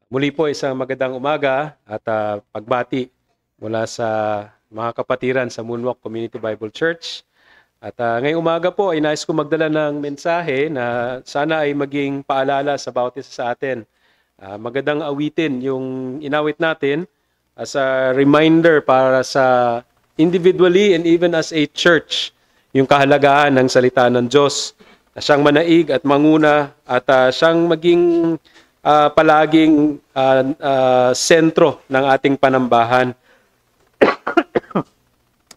Muli po isang magandang umaga at pagbati mula sa mga kapatiran sa Moonwalk Community Bible Church. At ngayong umaga po ay nais ko magdala ng mensahe na sana ay maging paalala sa bawat isa sa atin. Magandang awitin yung inawit natin as a reminder para sa individually and even as a church yung kahalagahan ng salita ng Diyos na siyang manaig at manguna at siyang maging palaging sentro ng ating panambahan.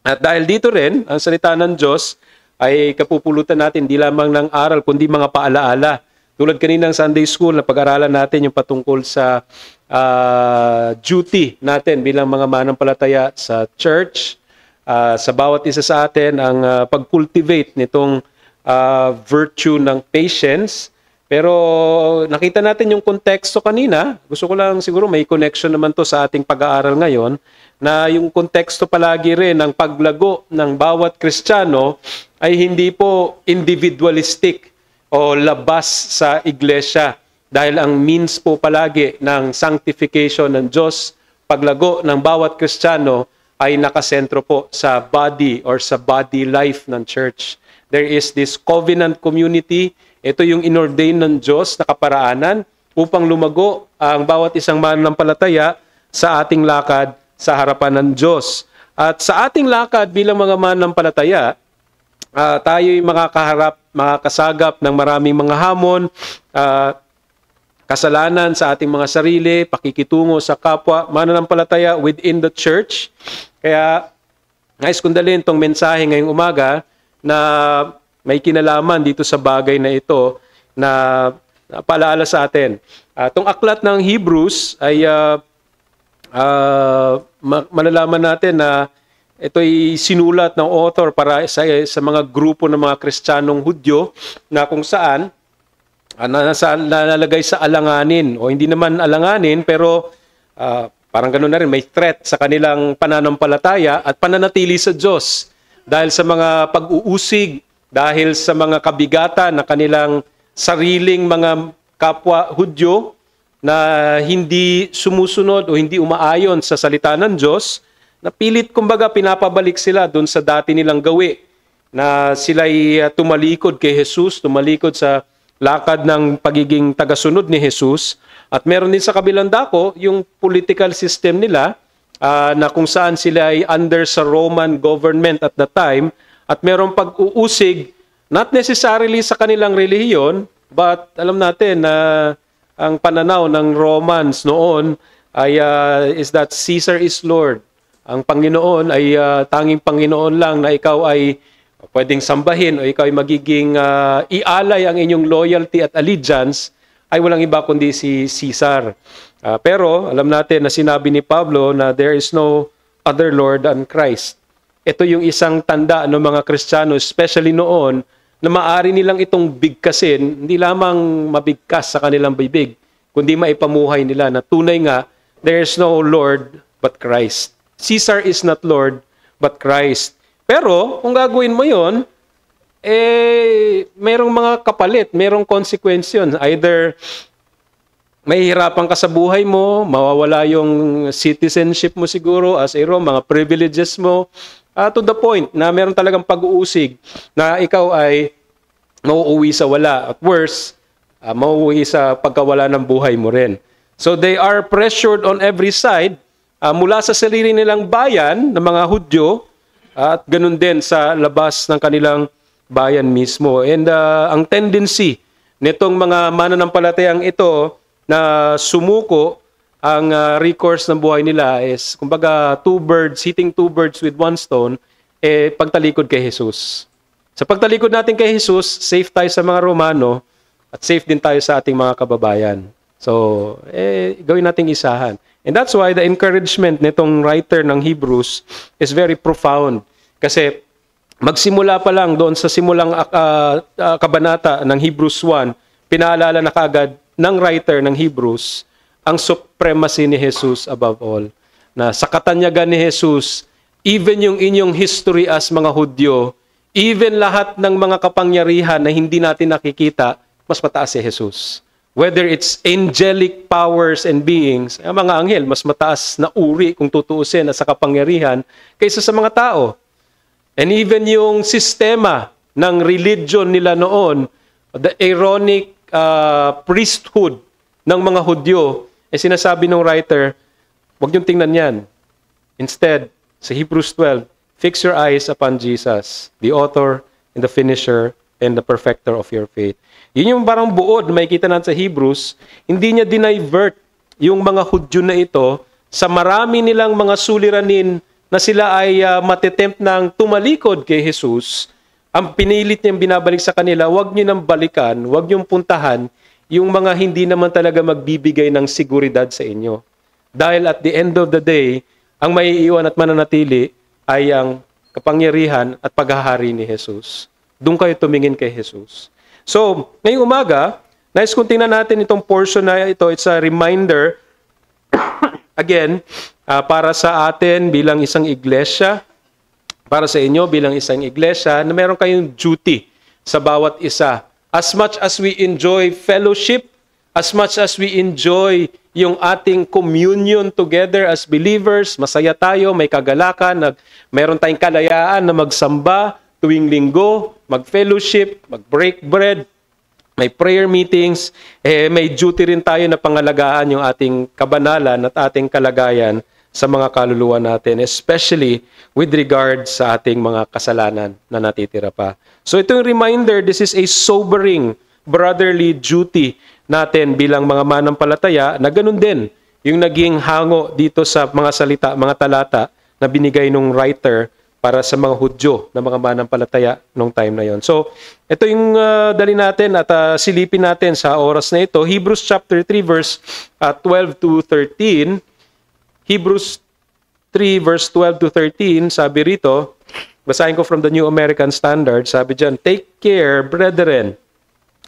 At dahil dito rin, ang salita ng Diyos ay kapupulutan natin di lamang ng aral, kundi mga paalaala. Tulad kaninang Sunday School na pag-aralan natin yung patungkol sa duty natin bilang mga manampalataya sa church, sa bawat isa sa atin, ang pag-cultivate nitong virtue ng patience. Pero nakita natin yung konteksto kanina. Gusto ko lang siguro may connection naman to sa ating pag-aaral ngayon na yung konteksto palagi rin ng paglago ng bawat Kristiyano ay hindi po individualistic o labas sa iglesia. Dahil ang means po palagi ng sanctification ng Diyos, paglago ng bawat Kristiyano ay nakasentro po sa body or sa body life ng church. There is this covenant community. Ito yung inordain ng Diyos na kaparaanan upang lumago ang bawat isang mananampalataya sa ating lakad sa harapan ng Diyos. At sa ating lakad bilang mga mananampalataya, tayo'y makakasagap ng maraming mga hamon, kasalanan sa ating mga sarili, pakikitungo sa kapwa mananampalataya within the church. Kaya nais kong dalhin itong mensahe ngayong umaga na may kinalaman dito sa bagay na ito na paalaala sa atin. Itong aklat ng Hebrews ay malalaman natin na ito'y sinulat ng author para sa mga grupo ng mga Kristiyanong Hudyo na kung saan nalalagay sa alanganin o hindi naman alanganin pero parang gano'n na rin, may threat sa kanilang pananampalataya at pananatili sa Diyos dahil sa mga pag-uusig, dahil sa mga kabigatan na kanilang sariling mga kapwa Hudyo na hindi sumusunod o hindi umaayon sa salita ng Diyos, na pilit kumbaga pinapabalik sila doon sa dati nilang gawi, na sila'y tumalikod kay Jesus, tumalikod sa lakad ng pagiging tagasunod ni Jesus. At meron din sa kabilang dako yung political system nila na kung saan sila ay under sa Roman government at the time, at merong pag-uusig, not necessarily sa kanilang relihiyon, but alam natin na ang pananaw ng Romans noon ay is that Caesar is Lord. Ang Panginoon ay tanging Panginoon lang na ikaw ay pwedeng sambahin o ikaw ay magiging ialay ang inyong loyalty at allegiance ay walang iba kundi si Caesar. Pero alam natin na sinabi ni Pablo na there is no other Lord than Christ. Ito yung isang tanda ng mga Kristiyano, especially noon, na maaari nilang itong bigkasin, hindi lamang mabigkas sa kanilang bibig, kundi maipamuhay nila na tunay nga, there is no Lord but Christ. Caesar is not Lord but Christ. Pero, kung gagawin mo yon, mayroong mga kapalit, mayroong consequence yun. Either mahihirapan ka sa buhay mo, mawawala yung citizenship mo siguro as a Rome, mga privileges mo, to the point na meron talagang pag-uusig na ikaw ay mauuwi sa wala. At worse, mauuwi sa pagkawala ng buhay mo rin. So they are pressured on every side mula sa sarili nilang bayan ng mga Hudyo at ganun din sa labas ng kanilang bayan mismo. And ang tendency nitong mga mananampalatayang ito na sumuko, ang recourse ng buhay nila is, kumbaga, hitting two birds with one stone, pagtalikod kay Jesus. Sa pagtalikod natin kay Jesus, safe tayo sa mga Romano at safe din tayo sa ating mga kababayan. So, gawin nating isahan. And that's why the encouragement nitong writer ng Hebrews is very profound. Kasi magsimula pa lang doon sa simulang kabanata ng Hebrews 1, pinaalala na kagad ng writer ng Hebrews ang supremacy ni Jesus above all. Na sa katanyagan ni Jesus, even yung inyong history as mga Hudyo, even lahat ng mga kapangyarihan na hindi natin nakikita, mas mataas si Jesus. whether it's angelic powers and beings, ang mga anghel, mas mataas na uri kung tutuusin at sa kapangyarihan kaysa sa mga tao. And even yung sistema ng religion nila noon, the Aaronic priesthood ng mga Hudyo, sinasabi ng writer, huwag niyong tingnan yan. Instead, sa Hebrews 12, fix your eyes upon Jesus, the author and the finisher and the perfecter of your faith. Yun yung parang buod na makikita natin sa Hebrews, hindi niya dinivert yung mga Hudyo na ito sa marami nilang mga suliranin na sila ay matetempt ng tumalikod kay Jesus. Ang pinilit niyang binabalik sa kanila, huwag niyo nang balikan, huwag niyong puntahan yung mga hindi naman talaga magbibigay ng seguridad sa inyo. Dahil at the end of the day, ang maiiwan at mananatili ay ang kapangyarihan at paghahari ni Jesus. Doon kayo tumingin kay Jesus. So, ngayong umaga, nais kong tingnan natin itong portion na ito. It's a reminder, again, para sa atin bilang isang iglesia, para sa inyo bilang isang iglesia, na meron kayong duty sa bawat isa. As much as we enjoy fellowship, as much as we enjoy yung ating communion together as believers, masaya tayo, may kagalakan, meron tayong kalayaan na magsamba tuwing linggo, mag-fellowship, mag-break bread, may prayer meetings, may duty rin tayo na pangalagaan yung ating kabanalan at ating kalagayan sa mga kaluluwa natin, especially with regard sa ating mga kasalanan na natitira pa. So ito yung reminder, this is a sobering brotherly duty natin bilang mga manampalataya na ganun din yung naging hango dito sa mga salita, mga talata na binigay nung writer para sa mga Hudyo na mga manampalataya nung time na yon. So, ito yung dali natin at silipin natin sa oras na ito. Hebrews chapter 3 verse 12 to 13. Hebrews 3 verse 12 to 13, sabi rito, basahin ko from the New American Standard, sabi dyan, "Take care, brethren,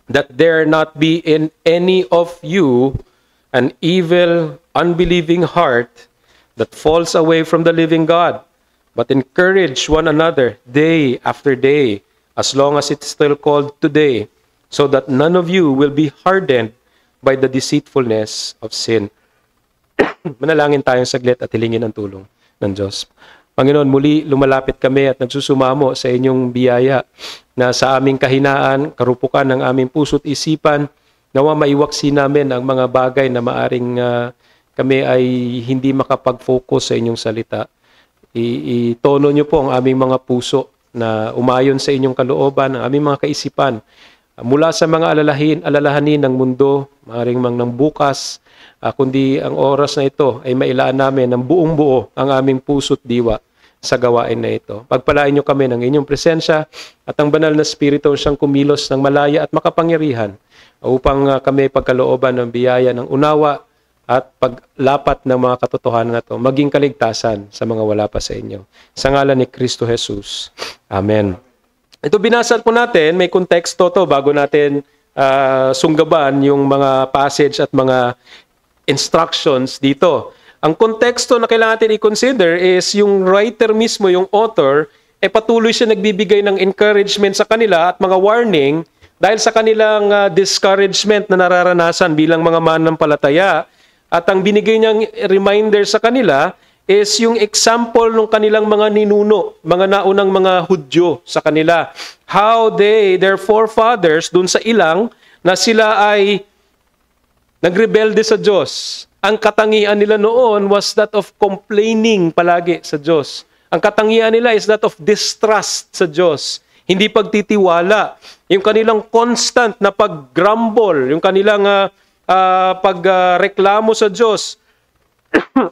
that there not be in any of you an evil, unbelieving heart that falls away from the living God, but encourage one another day after day, as long as it's still called today, so that none of you will be hardened by the deceitfulness of sin." Manalangin tayong saglit at hilingin ang tulong ng Diyos. Panginoon, muli lumalapit kami at nagsusumamo sa inyong biyaya na sa aming kahinaan, karupukan ng aming puso't isipan, nawa maiwaksi namin ang mga bagay na maaring kami ay hindi makapag-focus sa inyong salita. Itono niyo po ang aming mga puso na umayon sa inyong kalooban, ang aming mga kaisipan, mula sa mga alalahanin ng mundo, maaaring mang ng bukas, kundi ang oras na ito ay mailaan namin ng buong buo ang aming puso't diwa sa gawain na ito. Pagpalain niyo kami ng inyong presensya at ang banal na Espiritu siyang kumilos ng malaya at makapangyarihan upang kami pagkalooban ng biyaya ng unawa at paglapat ng mga katotohanan na ito, maging kaligtasan sa mga wala pa sa inyo. Sa ngalan ni Kristo Jesus. Amen. Ito binasa po natin, may konteksto to bago natin sunggaban yung mga passage at mga instructions dito. Ang konteksto na kailangan natin i-consider is yung writer mismo, yung author, patuloy siya nagbibigay ng encouragement sa kanila at mga warning dahil sa kanilang discouragement na nararanasan bilang mga manampalataya. At ang binigay niyang reminder sa kanila is yung example ng kanilang mga ninuno, mga naunang mga Hudyo sa kanila. How their forefathers, dun sa ilang, na sila ay nagrebelde sa Diyos. Ang katangian nila noon was that of complaining palagi sa Diyos. Ang katangian nila is that of distrust sa Diyos. Hindi pagtitiwala. Yung kanilang constant na pag-grumble, yung kanilang pagreklamo sa Diyos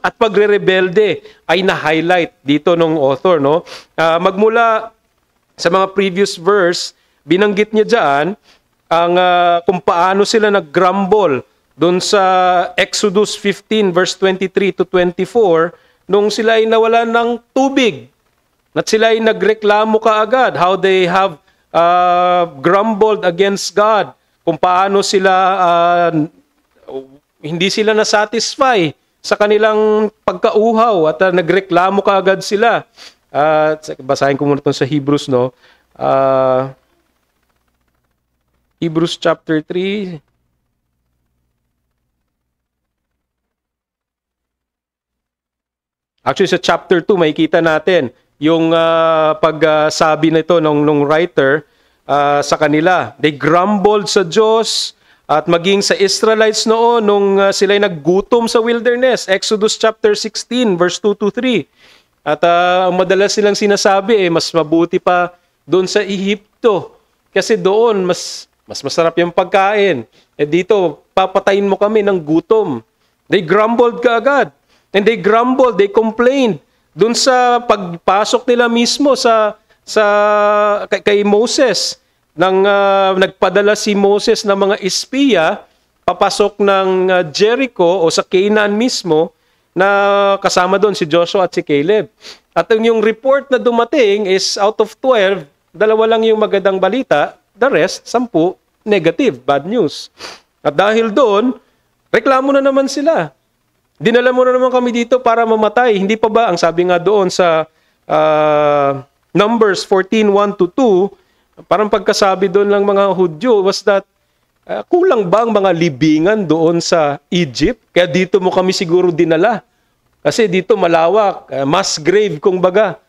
at pagre-rebelde ay na-highlight dito ng author. No? Magmula sa mga previous verse, binanggit niya dyan kung paano sila nag-grumble doon sa Exodus 15 verse 23 to 24 nung sila ay nawalan ng tubig. At sila ay nagreklamo kaagad how they have grumbled against God. Kung paano sila hindi sila na-satisfy sa kanilang pagkauhaw at nagreklamo kaagad sila. Basahin ko muna itong sa Hebrews, no? Hebrews chapter 3. Actually, sa chapter 2, makikita natin yung pagsabi nito nung writer sa kanila. They grumbled sa Diyos at maging sa Israelites noon nung sila'y naggutom sa wilderness. Exodus chapter 16, verse 2 to 3. At ang madalas silang sinasabi, mas mabuti pa doon sa Ehipto. Kasi doon, mas masarap yung pagkain. Dito, papatayin mo kami ng gutom. They grumbled kaagad. And they grumbled, they complained. Doon sa pagpasok nila mismo kay Moses, nagpadala si Moses ng mga espiya papasok ng Jericho o sa Canaan mismo, na kasama doon si Joshua at si Caleb. At yung report na dumating is out of 12, 2 lang yung magandang balita, the rest, 10, negative, bad news. At dahil doon, reklamo na naman sila. Dinala mo na naman kami dito para mamatay. Hindi pa ba, ang sabi nga doon sa Numbers 14:1 to 2, parang pagkasabi doon ng mga Hudyo was that, kulang ba ang mga libingan doon sa Egypt? Kaya dito mo kami siguro dinala. Kasi dito malawak, mass grave kung baga.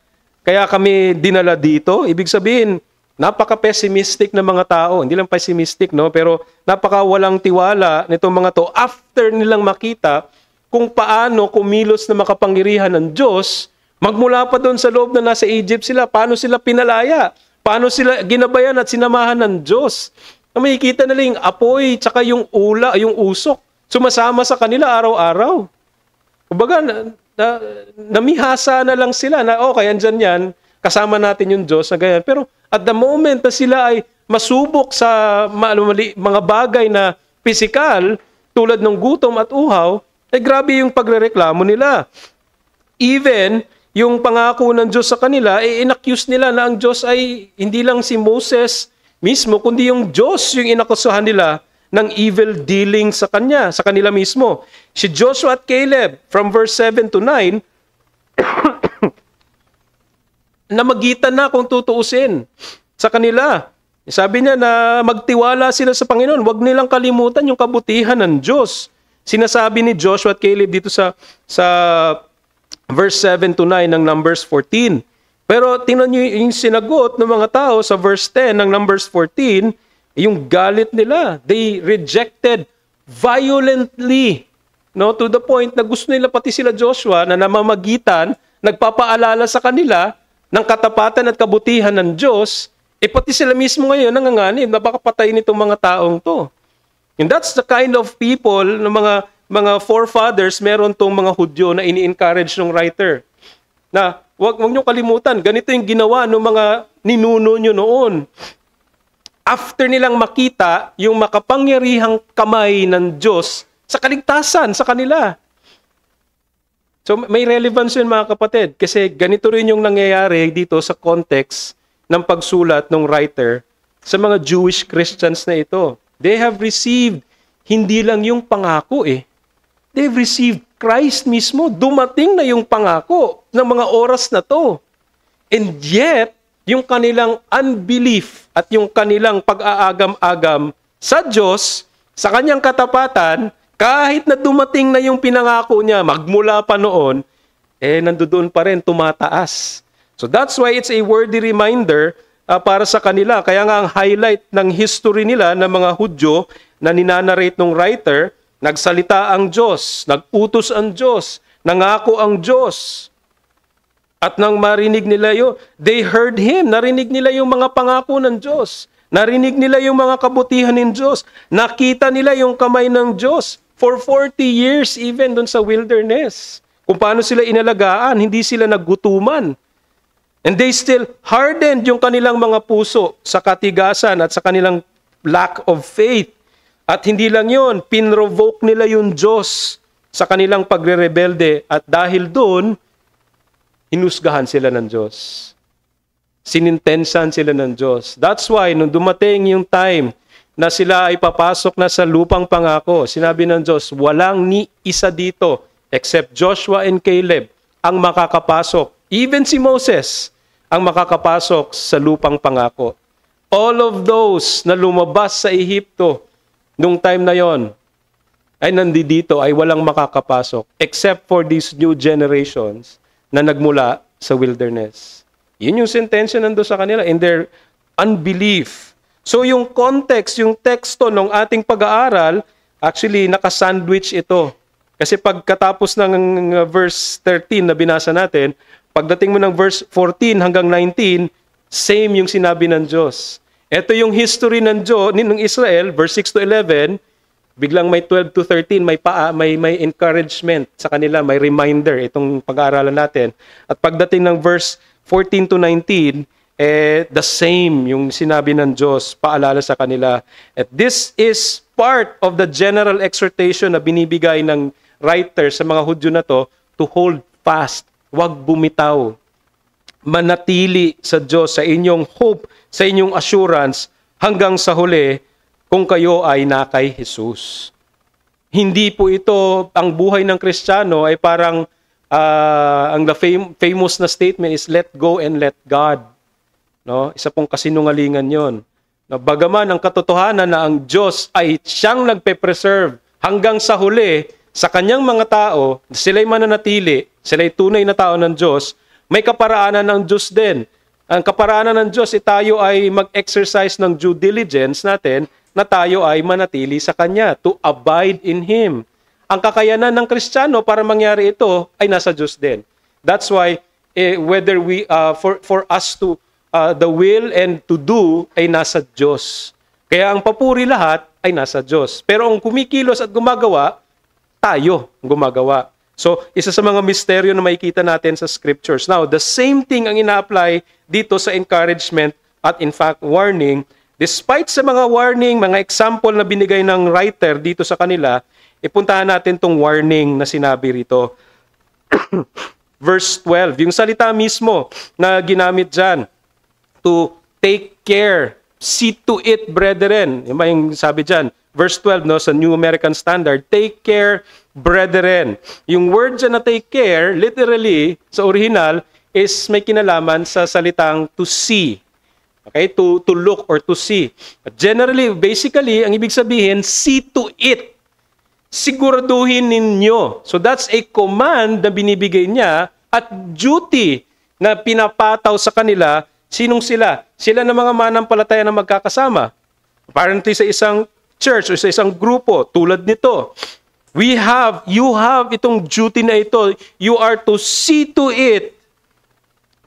Kaya kami dinala dito. Ibig sabihin, napaka-pessimistic na mga tao. Hindi lang pessimistic, no? Pero napaka-walang tiwala nitong mga to after nilang makita kung paano kumilos na makapangyarihan ng Diyos, magmula pa doon sa loob na nasa Egypt sila, paano sila pinalaya, paano sila ginabayan at sinamahan ng Diyos. Makikita nila yung apoy, tsaka yung yung usok, sumasama sa kanila araw-araw. Kumbaga, namihasa na lang sila na, okay, andyan yan, kasama natin yung Diyos na ganyan. Pero at the moment na sila ay masubok sa mga bagay na pisikal, tulad ng gutom at uhaw, grabe yung pagrereklamo nila. Even yung pangako ng Diyos sa kanila, inaccuse nila na ang Diyos ay hindi lang si Moses mismo, kundi yung Diyos yung inakusahan nila ng evil dealing sa kanila mismo. Si Joshua at Caleb, from verse 7 to 9, namagitan na kung tutuusin sa kanila. Sabi niya na magtiwala sila sa Panginoon, huwag nilang kalimutan yung kabutihan ng Diyos. Sinasabi ni Joshua at Caleb dito sa verse 7 to 9 ng Numbers 14. Pero tingnan niyo yung sinagot ng mga tao sa verse 10 ng Numbers 14, yung galit nila. They rejected violently, no, to the point na gusto nila pati sila Joshua na namamagitan, nagpapaalala sa kanila ng katapatan at kabutihan ng Diyos, pati sila mismo ngayon nanganganib na baka patayin itong mga taong to. And that's the kind of people, ng mga forefathers, meron tong mga Hudyo na ini-encourage ng writer. Na wag niyo kalimutan, ganito yung ginawa ng mga ninuno nyo noon. After nilang makita yung makapangyarihang kamay ng Diyos sa kaligtasan sa kanila. So may relevance yun mga kapatid, kasi ganito rin yung nangyayari dito sa context ng pagsulat ng writer sa mga Jewish Christians na ito. They have received hindi lang yung pangako They've received Christ mismo. Dumating na yung pangako ng mga oras na to. And yet, yung kanilang unbelief at yung kanilang pag-aagam-agam sa Diyos, sa kanyang katapatan, kahit na dumating na yung pinangako niya, magmula pa noon, nandoon pa rin, tumataas. So that's why it's a worthy reminder para sa kanila. Kaya nga ang highlight ng history nila ng mga Hudyo na ninanarrate ng writer, nagsalita ang Diyos, nag-utos ang Diyos, nangako ang Diyos. At nang marinig nila yun, they heard Him. Narinig nila yung mga pangako ng Diyos. Narinig nila yung mga kabutihan ng Diyos. Nakita nila yung kamay ng Diyos for 40 years even dun sa wilderness. Kung paano sila inalagaan, hindi sila naggutuman. And they still hardened yung kanilang mga puso sa katigasan at sa kanilang lack of faith. At hindi lang yun, pinrovoke nila yung Diyos sa kanilang pagre-rebelde. At dahil doon, hinusgahan sila ng Diyos. Sinintensan sila ng Diyos. That's why, nung dumating yung time na sila ay papasok na sa lupang pangako, sinabi ng Diyos, walang ni isa dito except Joshua and Caleb ang makakapasok. Even si Moses ang makakapasok sa lupang pangako. All of those na lumabas sa Ehipto nung time na yon ay nandito ay walang makakapasok except for these new generations na nagmula sa wilderness. Yun yung sentensya nando sa kanila in their unbelief. So yung context, yung teksto ng ating pag-aaral, actually nakasandwich ito. Kasi pagkatapos ng verse 13 na binasa natin, pagdating mo ng verse 14 hanggang 19, same yung sinabi ng Diyos. Ito yung history ng Israel, verse 6 to 11, biglang may 12 to 13, may encouragement sa kanila, may reminder itong pag-aaralan natin. At pagdating ng verse 14 to 19, the same yung sinabi ng Diyos, paalala sa kanila. At this is part of the general exhortation na binibigay ng writer sa mga Hudyo na to hold fast, huwag bumitaw. Manatili sa Diyos, sa inyong hope, sa inyong assurance, hanggang sa huli, kung kayo ay na kay Jesus. Hindi po ito, ang buhay ng Kristiyano ay parang, ang famous na statement is, let go and let God. No? Isa pong kasinungalingan yon. No, bagaman ang katotohanan na ang Diyos ay siyang nagpe-preserve hanggang sa huli, sa kanyang mga tao, sila'y mananatili, sila'y tunay na tao ng Diyos, may kaparaanan ng Diyos din. Ang kaparaanan ng Diyos, tayo ay mag-exercise ng due diligence natin na tayo ay manatili sa Kanya, to abide in Him. Ang kakayanan ng Kristiyano para mangyari ito ay nasa Diyos din. That's why, whether we, for us to, the will and to do ay nasa Diyos. Kaya ang papuri lahat ay nasa Diyos. Pero ang kumikilos at gumagawa, tayo gumagawa. So, isa sa mga misteryo na makikita natin sa scriptures. Now, the same thing ang ina-apply dito sa encouragement at in fact warning. Despite sa mga warning, mga example na binigay ng writer dito sa kanila, ipuntahan natin tong warning na sinabi rito. Verse 12, yung salita mismo na ginamit dyan, to take care, see to it, brethren. Yung sabi dyan, verse 12, no, sa New American Standard, take care, brethren. Yung word dyan na take care, literally, sa original, is may kinalaman sa salitang to see. Okay? To look or to see. But generally, basically, ang ibig sabihin, see to it. Siguraduhin ninyo. So that's a command na binibigay niya at duty na pinapataw sa kanila. Sinong sila? Sila na mga manampalataya na magkakasama. Apparently sa isang church o sa isang grupo tulad nito. You have itong duty na ito. You are to see to it,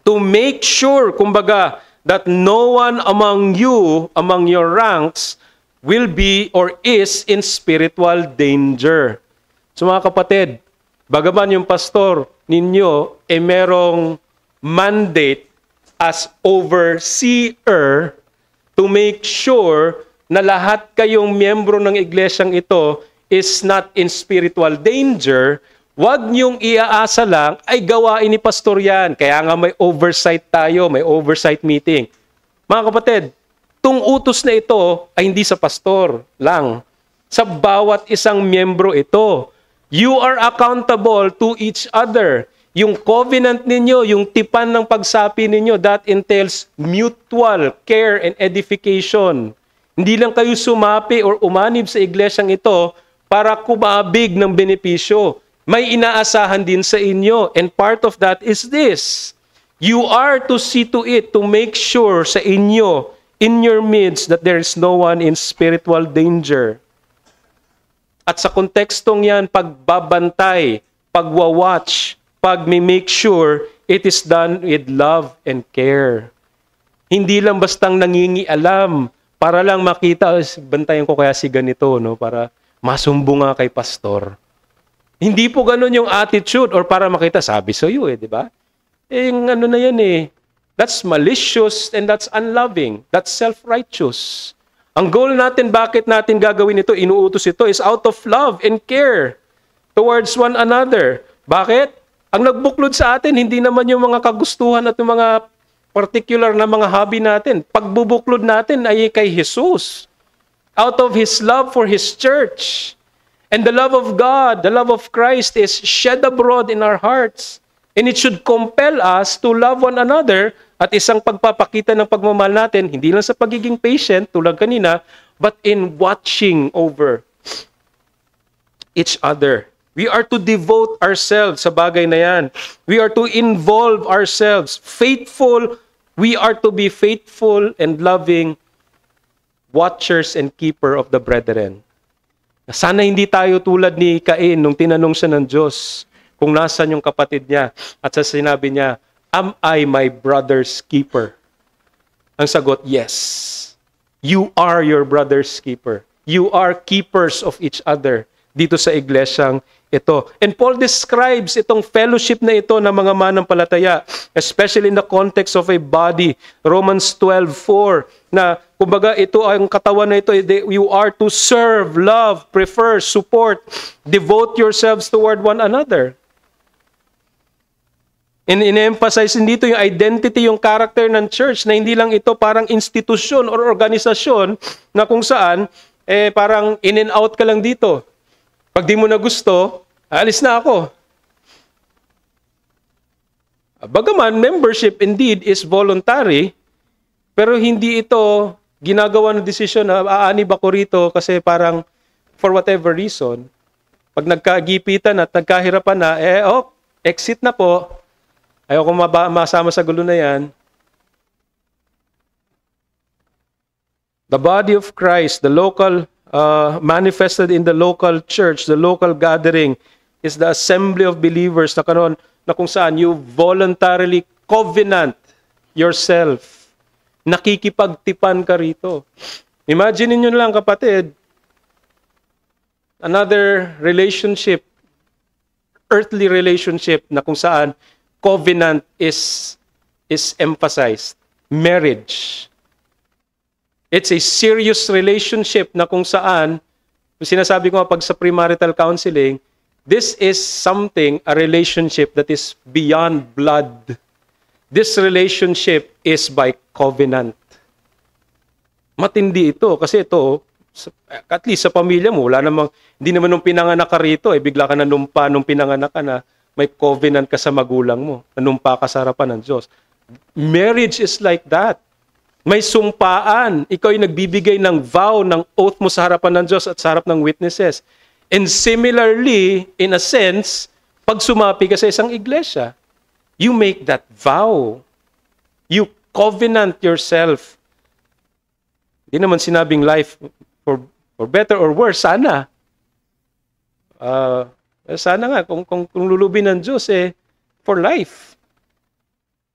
to make sure, kumbaga, that no one among you, among your ranks, will be or is in spiritual danger. So mga kapatid, bagaman yung pastor ninyo merong mandate as overseer to make sure na lahat kayong miyembro ng iglesyang ito is not in spiritual danger, wag niyong iaasa lang ay gawain ni pastor yan. Kaya nga may oversight tayo, may oversight meeting. Mga kapatid, tung utos na ito ay hindi sa pastor lang. Sa bawat isang miyembro ito. You are accountable to each other. Yung covenant ninyo, yung tipan ng pagsapi ninyo, that entails mutual care and edification. Hindi lang kayo sumapi or umanib sa iglesyang ito para kumabig ng benepisyo. May inaasahan din sa inyo. And part of that is this. You are to see to it, to make sure sa inyo, in your midst, that there is no one in spiritual danger. At sa kontekstong yan, pagbabantay, pagwawatch, pag-make sure, it is done with love and care. Hindi lang bastang nangingialam para lang makita, bantayan ko kaya si ganito, no? Para masumbong nga kay pastor. Hindi po ganun yung attitude or para makita, sabi sa iyo di ba? Yung ano na yan that's malicious and that's unloving. That's self-righteous. Ang goal natin, bakit natin gagawin ito, inuutos ito, is out of love and care towards one another. Bakit? Ang nagbuklod sa atin, hindi naman yung mga kagustuhan at yung mga particular na mga hobby natin. Pagbubuklod natin ay kay Jesus. Out of His love for His church. And the love of God, the love of Christ is shed abroad in our hearts. And it should compel us to love one another. At isang pagpapakita ng pagmamahal natin, hindi lang sa pagiging patient, tulad kanina, but in watching over each other. We are to devote ourselves sa bagay na yan. We are to involve ourselves. Faithful, we are to be faithful and loving watchers and keeper of the brethren. Sana hindi tayo tulad ni Cain nung tinanong siya ng Diyos kung nasan yung kapatid niya. At sa sinabi niya, am I my brother's keeper? Ang sagot, yes. You are your brother's keeper. You are keepers of each other dito sa iglesyang ito. And Paul describes itong fellowship na ito ng mga manampalataya, especially in the context of a body. Romans 12:4, na kumbaga ito ang katawan na ito, you are to serve, love, prefer, support, devote yourselves toward one another. In-emphasize dito yung identity, yung character ng church, na hindi lang ito parang institusyon or organisasyon na kung saan parang in and out ka lang dito. Pag di mo na gusto, alis na ako. Bagaman, membership indeed is voluntary, pero hindi ito ginagawa ng desisyon na aanib ako rito kasi parang for whatever reason. Pag nagkagipitan at nagkahirapan na, exit na po. Ayoko masama sa gulo na yan. The body of Christ, the local manifested in the local church, the local gathering, is the assembly of believers na kung saan you voluntarily covenant yourself. Nakikipagtipan ka rito. Imagine niyo lang, kapatid, another relationship, earthly relationship na kung saan covenant is emphasized. Marriage. It's a serious relationship na kung saan, sinasabi ko pag sa premarital counseling, this is a relationship that is beyond blood. This relationship is by covenant. Matindi ito kasi ito, at least sa pamilya mo, hindi naman nung pinanganak ka rito, bigla ka nanumpa nung pinanganak ka na may covenant ka sa magulang mo, nanumpa ka sa harapan ng Diyos. Marriage is like that. May sumpaan. Ikaw ay nagbibigay ng vow, ng oath mo sa harapan ng Diyos at sa harap ng witnesses. And similarly, in a sense, pag sumapi ka sa isang iglesia, you make that vow. You covenant yourself. Hindi naman sinabing life for better or worse, sana. Sana nga, kung lulubin ng Diyos, for life.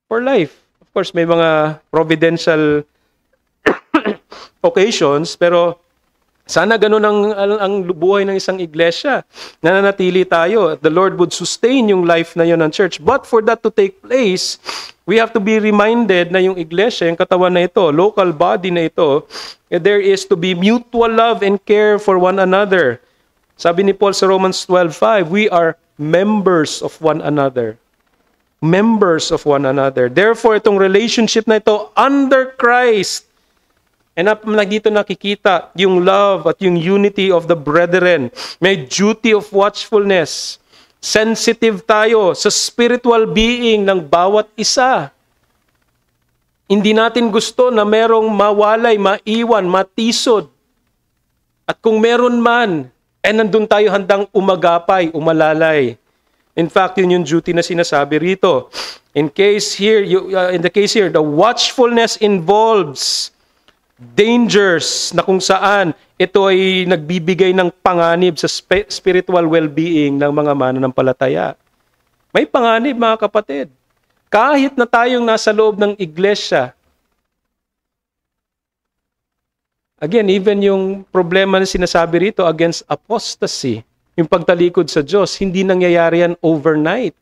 For life. Of course, may mga providential occasions, pero sana ganun ang buhay ng isang iglesia. Nananatili tayo. The Lord would sustain yung life na yun ng church. But for that to take place, we have to be reminded na yung iglesia, yung katawan na ito, local body na ito, there is to be mutual love and care for one another. Sabi ni Paul sa Romans 12:5, we are members of one another. Members of one another. Therefore, itong relationship na ito under Christ. And dito nakikita yung love at yung unity of the brethren. May duty of watchfulness. Sensitive tayo sa spiritual being ng bawat isa. Hindi natin gusto na merong mawalay, maiwan, matisod. At kung meron man, nandun tayo handang umagapay, umalalay. In fact, yun yung duty na sinasabi rito. In the case here, the watchfulness involves dangers na kung saan ito ay nagbibigay ng panganib sa spiritual well-being ng mga mananampalataya. May panganib, mga kapatid. Kahit na tayong nasa loob ng iglesia. Again, even yung problema na sinasabi rito against apostasy, yung pagtalikod sa Diyos, hindi nangyayari yan overnight.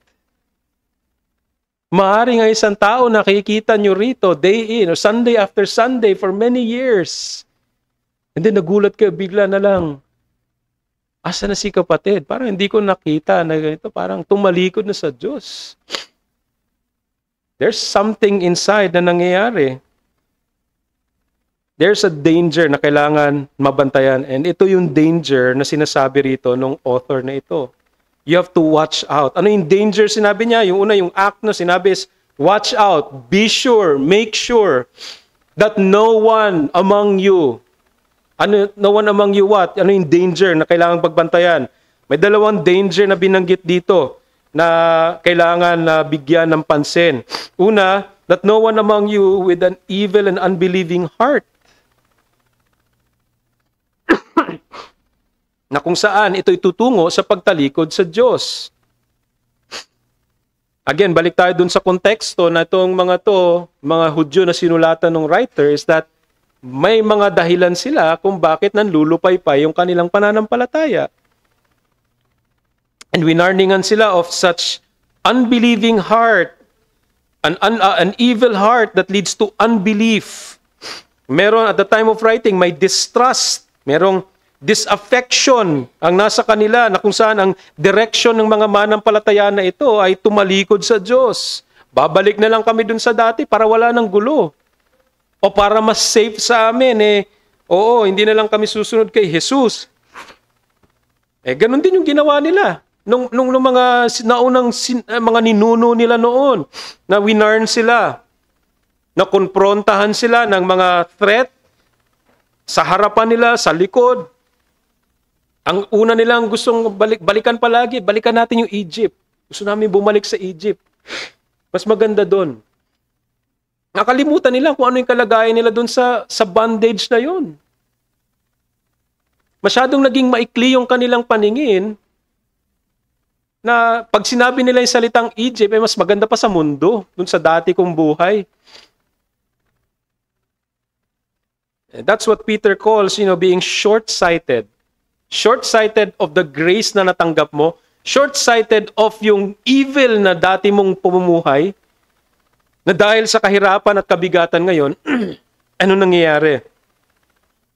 Maaring ang isang tao nakikita nyo rito day in or Sunday after Sunday for many years. And then nagulat kayo, bigla na lang. Asa na si kapatid? Parang hindi ko nakita na ganito, parang tumalikod na sa Diyos. There's something inside na nangyayari. There's a danger na kailangan mabantayan. And ito yung danger na sinasabi rito ng author na ito. You have to watch out. Ano yung danger sinabi niya? Yung una, yung act na sinabi is, watch out, be sure, make sure that no one among you, no one among you what? Ano yung danger na kailangan pagbantayan? May dalawang danger na binanggit dito na kailangan na bigyan ng pansin. Una, that no one among you with an evil and unbelieving heart. Na kung saan ito'y tutungo sa pagtalikod sa Diyos. Again, balik tayo dun sa konteksto na itong mga Hudyo na sinulatan ng writer is that may mga dahilan sila kung bakit nanlulupay-pay yung kanilang pananampalataya. And winarningan sila of such unbelieving heart, an evil heart that leads to unbelief. Meron at the time of writing, may distrust, merong disaffection ang nasa kanila na kung saan ang direction ng mga manampalataya na ito ay tumalikod sa Diyos. Babalik na lang kami dun sa dati para wala ng gulo. O para mas safe sa amin, hindi na lang kami susunod kay Jesus. Ganun din yung ginawa nila. Nung mga naunang mga ninuno nila noon, na winarn sila, na konfrontahan sila ng mga threat sa harapan nila, sa likod. Ang una nilang gustong balikan palagi, balikan natin yung Egypt. Gusto namin bumalik sa Egypt. Mas maganda doon. Nakalimutan nila kung ano yung kalagayan nila doon sa bondage na yun. Masyadong naging maikli yung kanilang paningin na pag sinabi nila yung salitang Egypt, mas maganda pa sa mundo, doon sa dati kong buhay. And that's what Peter calls, being short-sighted. Short-sighted of the grace na natanggap mo, short-sighted of yung evil na dati mong pumumuhay, na dahil sa kahirapan at kabigatan ngayon, ano nangyayari?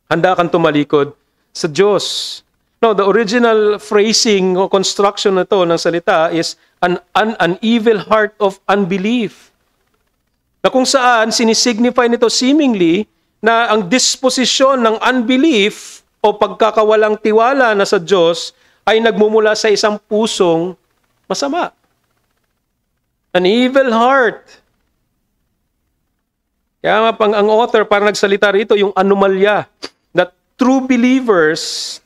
Handa kang tumalikod sa Diyos. No, the original phrasing o construction na to ng salita is an evil heart of unbelief. Na kung saan sinisignify nito seemingly na ang disposisyon ng unbelief o pagkakawalang tiwala na sa Diyos ay nagmumula sa isang pusong masama. An evil heart. Kaya nga ang author parang nagsalita rito yung anomalya that true believers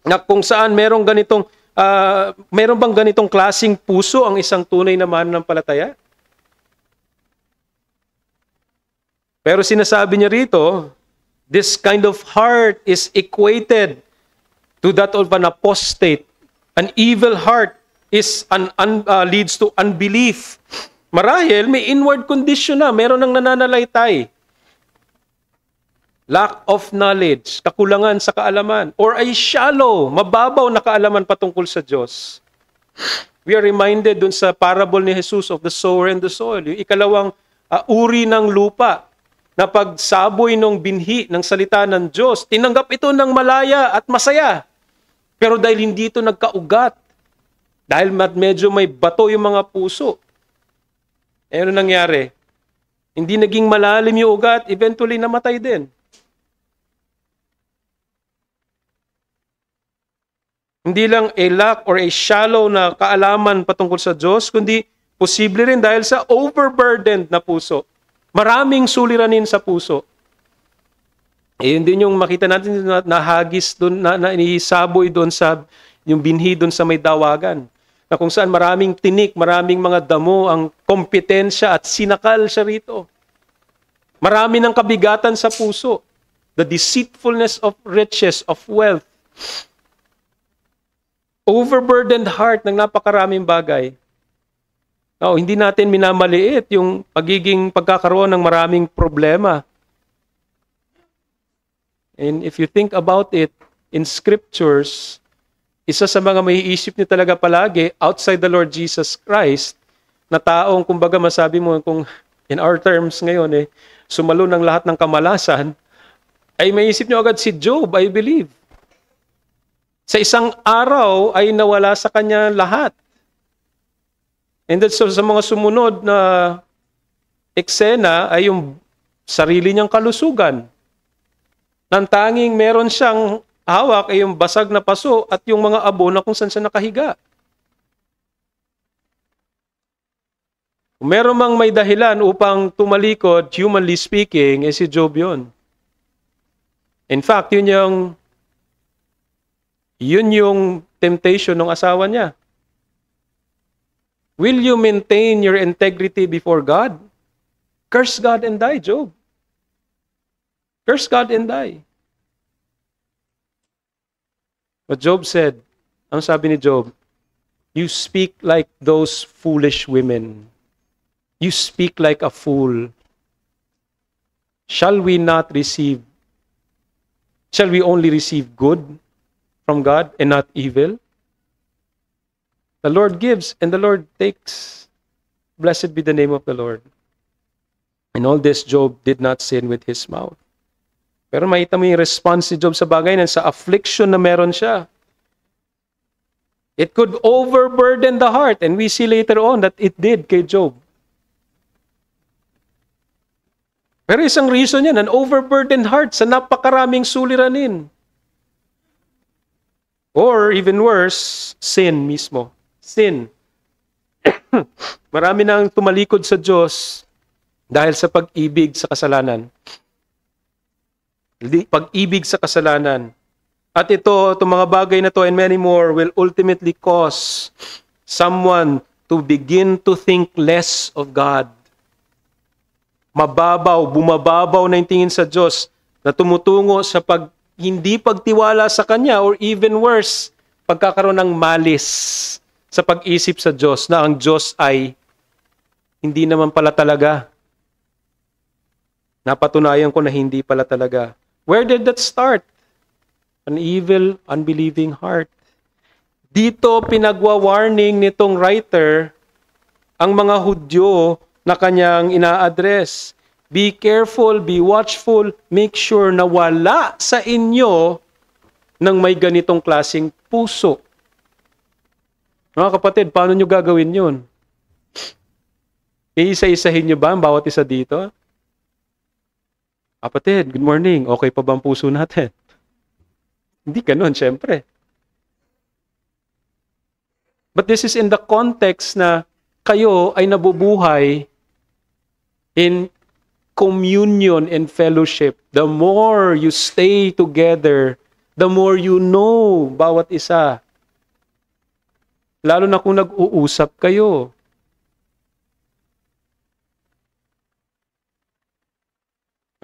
na kung saan meron bang ganitong klasing puso ang isang tunay na mananampalataya? Pero sinasabi niya rito, this kind of heart is equated to that of an apostate. An evil heart leads to unbelief. Marahil, may inward condition na. Meron ng nananalaytay. Lack of knowledge, kakulangan sa kaalaman. Or ay shallow, mababaw na kaalaman patungkol sa Diyos. We are reminded dun sa parable ni Jesus of the sower and the soil. Yung ikalawang uri ng lupa na pagsaboy ng binhi ng salita ng Diyos, tinanggap ito ng malaya at masaya. Pero dahil hindi ito nagkaugat, dahil medyo may bato yung mga puso, ano nangyari? Hindi naging malalim yung ugat, eventually namatay din. Hindi lang a lack or a shallow na kaalaman patungkol sa Diyos, kundi posible rin dahil sa overburdened na puso. Maraming suliranin sa puso. Yun din yung makita natin na nahagis doon, na inisaboy doon sa, yung binhi doon sa may dawagan. Na kung saan maraming tinik, maraming mga damo, ang kompetensya at sinakal siya rito. Marami ng kabigatan sa puso. The deceitfulness of riches, of wealth. Overburdened heart ng napakaraming bagay. Hindi natin minamaliit yung pagkakaroon ng maraming problema. And if you think about it, in scriptures, isa sa mga maiisip niyo talaga palagi, outside the Lord Jesus Christ, na taong, kumbaga masabi mo, kung in our terms ngayon, sumalo ng lahat ng kamalasan, ay maiisip niyo agad si Job, I believe. Sa isang araw ay nawala sa kanya lahat. And then so, sa mga sumunod na eksena ay yung sarili niyang kalusugan. Nang tanging meron siyang hawak ay yung basag na paso at yung mga abo na kung saan siya nakahiga. Kung meron mang may dahilan upang tumalikod, humanly speaking, si Job yun. In fact, yun yung temptation ng asawa niya. Will you maintain your integrity before God? Curse God and die, Job. Curse God and die. But Job said, ang sabi ni Job, you speak like those foolish women. You speak like a fool. Shall we only receive good from God and not evil? The Lord gives and the Lord takes. Blessed be the name of the Lord. In all this, Job did not sin with his mouth. Pero makita mo yung response ni Job sa bagay na sa affliction na meron siya. It could overburden the heart, and we see later on that it did kay Job. Pero isang reason yan, an overburdened heart sa napakaraming suliranin. Or even worse, sin mismo. Sin. Marami nang tumalikod sa Diyos dahil sa pag-ibig sa kasalanan. Pag-ibig sa kasalanan. At itong mga bagay na to and many more will ultimately cause someone to begin to think less of God. Bumababaw na yung tingin sa Diyos na tumutungo sa hindi pagtiwala sa Kanya or even worse, pagkakaroon ng malis sa pag-isip sa Diyos na ang Diyos ay hindi naman pala talaga. Napatunayan ko na hindi pala talaga. Where did that start? An evil, unbelieving heart. Dito pinagwa-warning nitong writer ang mga Hudyo na kanyang ina-address. Be careful, be watchful, make sure na wala sa inyo ng may ganitong klaseng puso. Mga kapatid, paano nyo gagawin yun? Iisa-isahin nyo ba ang bawat isa dito? Kapatid, good morning. Okay pa ba ang puso natin? Hindi ganun, syempre. But this is in the context na kayo ay nabubuhay in communion and fellowship. The more you stay together, the more you know bawat isa. Lalo na kung nag-uusap kayo.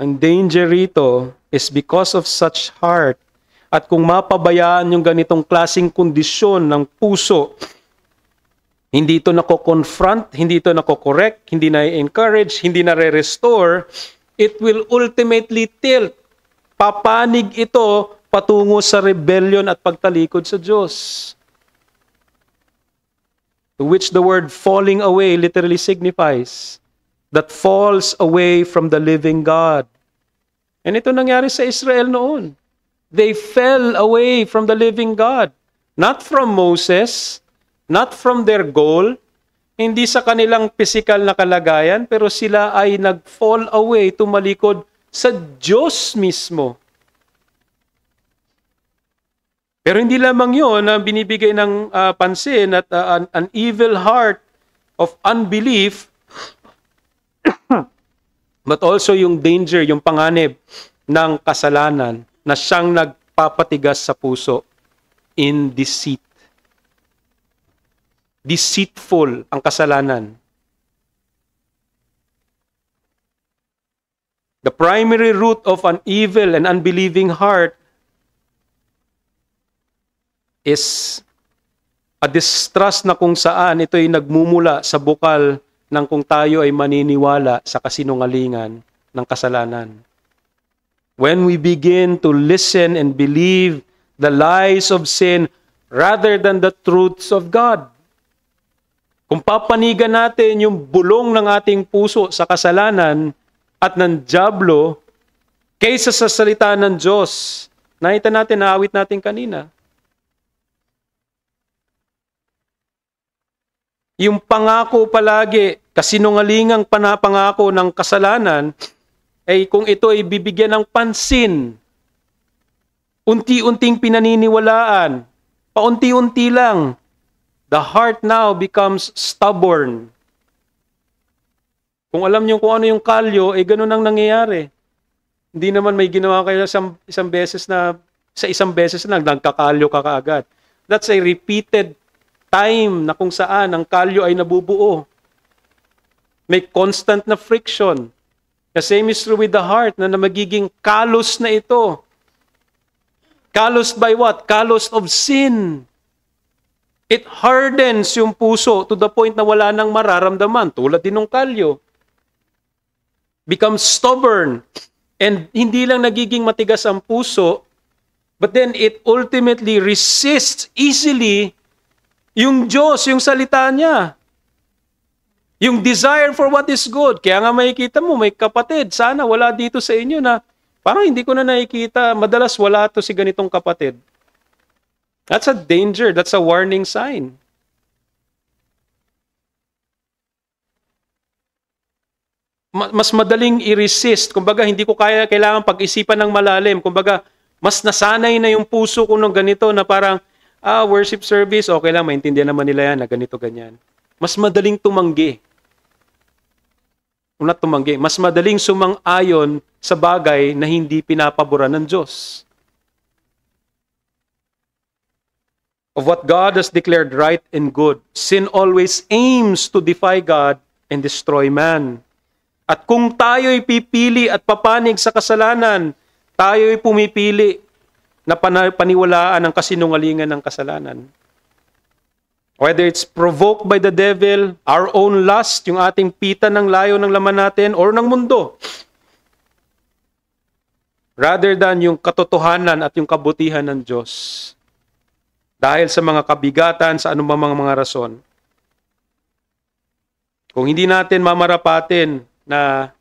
Ang danger rito is because of such heart. At kung mapabayaan yung ganitong klaseng kondisyon ng puso, hindi ito nako-confront, hindi ito nako-correct, hindi na-encourage, hindi na-restore, it will ultimately tilt. Papanig ito patungo sa rebellion at pagtalikod sa Diyos. To which the word falling away literally signifies that falls away from the living God. And ito nangyari sa Israel noon. They fell away from the living God. Not from Moses, not from their goal, hindi sa kanilang physical na kalagayan, pero sila ay nag-fall away, tumalikod sa Diyos mismo. Pero hindi lamang yun na binibigay ng pansin at an evil heart of unbelief, but also yung danger, yung panganib ng kasalanan na siyang nagpapatigas sa puso in deceit. Deceitful ang kasalanan. The primary root of an evil and unbelieving heart is a distrust na kung saan ito'y nagmumula sa bukal ng kung tayo ay maniniwala sa kasinungalingan ng kasalanan. When we begin to listen and believe the lies of sin rather than the truths of God. Kung papanigan natin yung bulong ng ating puso sa kasalanan at ng dyablo kaysa sa salita ng Diyos, nakita natin, naawit natin kanina. Yung pangako palagi, kasinungalingang panapangako ng kasalanan, ay kung ito ay bibigyan ng pansin, unti-unting pinaniniwalaan, paunti-unti lang, the heart now becomes stubborn. Kung alam niyo kung ano yung kalyo, ganun ang nangyayari. Hindi naman may ginawa kayo sa isang beses na nagkakalyo ka kaagad. That's a repeated time na kung saan ang kalyo ay nabubuo. May constant na friction. The same is true with the heart na magiging kalos na ito. Kalos by what? Kalos of sin. It hardens yung puso to the point na wala nang mararamdaman. Tulad din ng kalyo. Becomes stubborn. And hindi lang nagiging matigas ang puso, but then it ultimately resists easily yung Diyos, yung salita niya. Yung desire for what is good. Kaya nga makikita mo, may kapatid, sana wala dito sa inyo na parang hindi ko na nakikita, madalas wala to si ganitong kapatid. That's a danger, that's a warning sign. Mas madaling i-resist. Kumbaga, hindi ko kailangan pag-isipan ng malalim. Kumbaga, mas nasanay na yung puso ko ng ganito na parang, worship service, okay lang, maintindihan naman nila yan na ganito, ganyan. Mas madaling tumanggi. Not tumanggi, mas madaling sumang-ayon sa bagay na hindi pinapaboran ng Diyos. Of what God has declared right and good, sin always aims to defy God and destroy man. At kung tayo'y pipili at papanig sa kasalanan, tayo'y pumipili na paniwalaan ang kasinungalingan ng kasalanan. Whether it's provoked by the devil, our own lust, yung ating pita ng layo ng laman natin, or ng mundo. Rather than yung katotohanan at yung kabutihan ng Diyos. Dahil sa mga kabigatan, sa anumang mga rason. Kung hindi natin mamarapatin na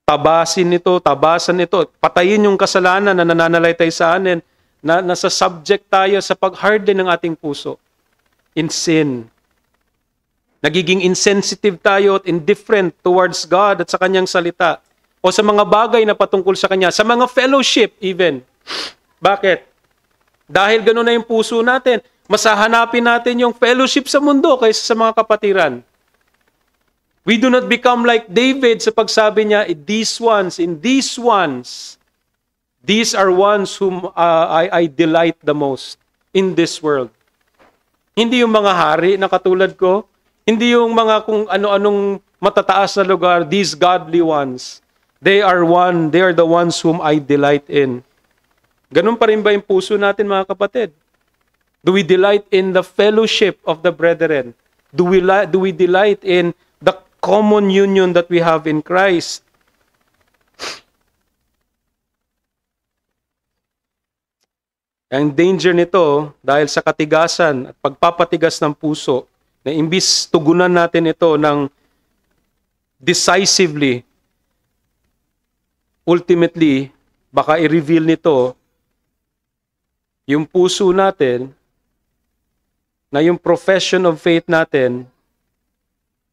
tabasan ito, patayin yung kasalanan na nananalaytay sa atin, na nasa subject tayo sa pag-harden ng ating puso in sin. Nagiging insensitive tayo at indifferent towards God at sa Kanyang salita o sa mga bagay na patungkol sa Kanya, sa mga fellowship even. Bakit? Dahil gano'n na yung puso natin, mas hahanapin natin yung fellowship sa mundo kaysa sa mga kapatiran. We do not become like David sa pagsabi niya, these ones, these are ones whom I delight the most in this world. Hindi yung mga hari na katulad ko, hindi yung mga kung ano-anong matataas na lugar, these godly ones. They are the ones whom I delight in. Ganun pa rin ba yung puso natin, mga kapatid? Do we delight in the fellowship of the brethren? Do we delight in the common union that we have in Christ? Ang danger nito, dahil sa katigasan at pagpapatigas ng puso, na imbis tugunan natin ito ng decisively, ultimately, baka i-reveal nito yung puso natin na yung profession of faith natin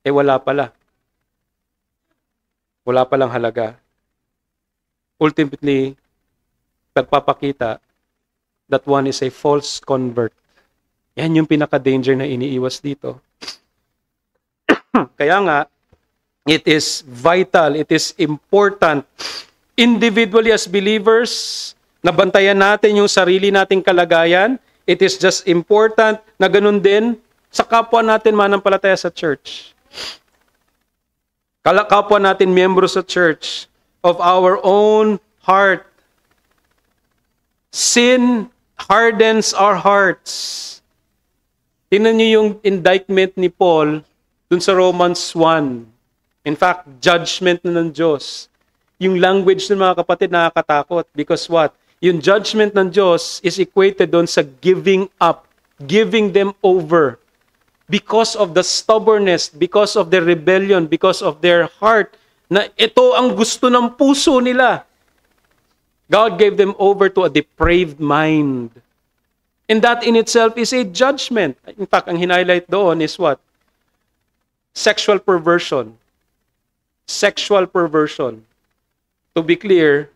wala pala. Wala palang halaga. Ultimately, pagpapakita that one is a false convert. Yan yung pinaka-danger na iniiwas dito. Kaya nga, it is vital, it is important, individually as believers, nabantayan natin yung sarili nating kalagayan. It is just important na ganun din sa kapwa natin manampalataya sa church. Kapwa natin miyembro sa church, of our own heart. Sin hardens our hearts. Tingnan niyo yung indictment ni Paul dun sa Romans 1. In fact, judgment na ng Diyos. Yung language ng mga kapatid nakakatakot. Because what? Yung judgment ng Diyos is equated dun sa giving up. Giving them over. Because of the stubbornness, because of their rebellion, because of their heart, na ito ang gusto ng puso nila. God gave them over to a depraved mind. And that in itself is a judgment. In fact, ang hinighlight doon is what? Sexual perversion. Sexual perversion. To be clear,